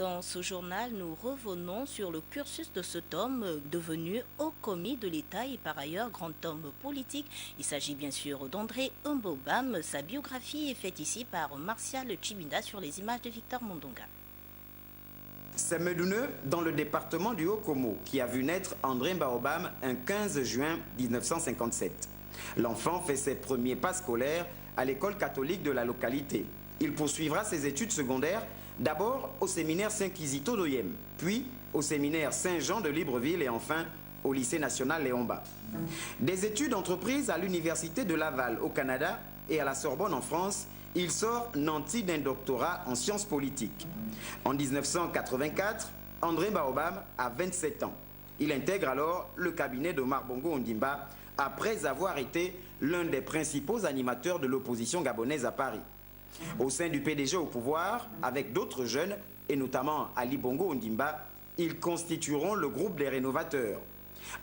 Dans ce journal, nous revenons sur le cursus de cet homme devenu haut commis de l'État et par ailleurs grand homme politique. Il s'agit bien sûr d'André Mbobam. Sa biographie est faite ici par Martial Chibinda sur les images de Victor Mondonga. C'est Medouneux, dans le département du Haut-Komo, qui a vu naître André Mbobam un 15 juin 1957. L'enfant fait ses premiers pas scolaires à l'école catholique de la localité. Il poursuivra ses études secondaires d'abord au séminaire Saint-Kizito d'Oyem, puis au séminaire Saint-Jean de Libreville et enfin au lycée national Léon-Bas. Des études entreprises à l'université de Laval au Canada et à la Sorbonne en France, il sort nanti d'un doctorat en sciences politiques. En 1984, André Mbobam a 27 ans. Il intègre alors le cabinet d'Omar Bongo Ondimba après avoir été l'un des principaux animateurs de l'opposition gabonaise à Paris. Au sein du PDG au pouvoir, avec d'autres jeunes, et notamment Ali Bongo Ondimba, ils constitueront le groupe des rénovateurs.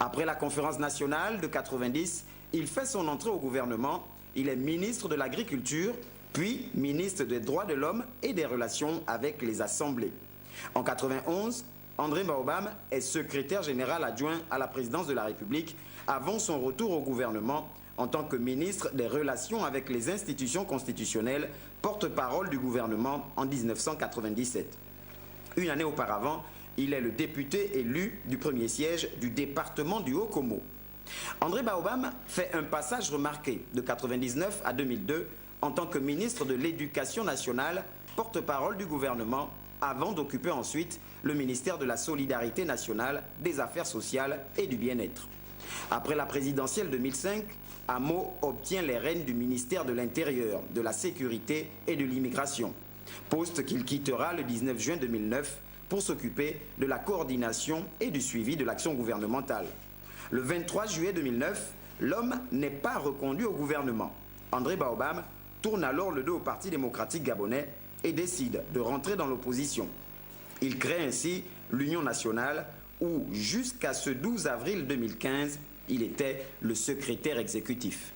Après la conférence nationale de 90, il fait son entrée au gouvernement. Il est ministre de l'Agriculture, puis ministre des Droits de l'Homme et des Relations avec les Assemblées. En 91, André Mbobam est secrétaire général adjoint à la présidence de la République avant son retour au gouvernement en tant que ministre des Relations avec les institutions constitutionnelles, porte-parole du gouvernement en 1997. Une année auparavant, il est le député élu du premier siège du département du Haut-Komo. André Mbobam fait un passage remarqué de 1999 à 2002 en tant que ministre de l'Éducation nationale, porte-parole du gouvernement, avant d'occuper ensuite le ministère de la Solidarité nationale, des Affaires sociales et du Bien-être. Après la présidentielle 2005, Amo obtient les rênes du ministère de l'Intérieur, de la Sécurité et de l'Immigration, poste qu'il quittera le 19 juin 2009 pour s'occuper de la coordination et du suivi de l'action gouvernementale. Le 23 juillet 2009, l'homme n'est pas reconduit au gouvernement. André Mbobam tourne alors le dos au Parti démocratique gabonais et décide de rentrer dans l'opposition. Il crée ainsi l'Union nationale où, jusqu'à ce 12 avril 2015, il était le secrétaire exécutif.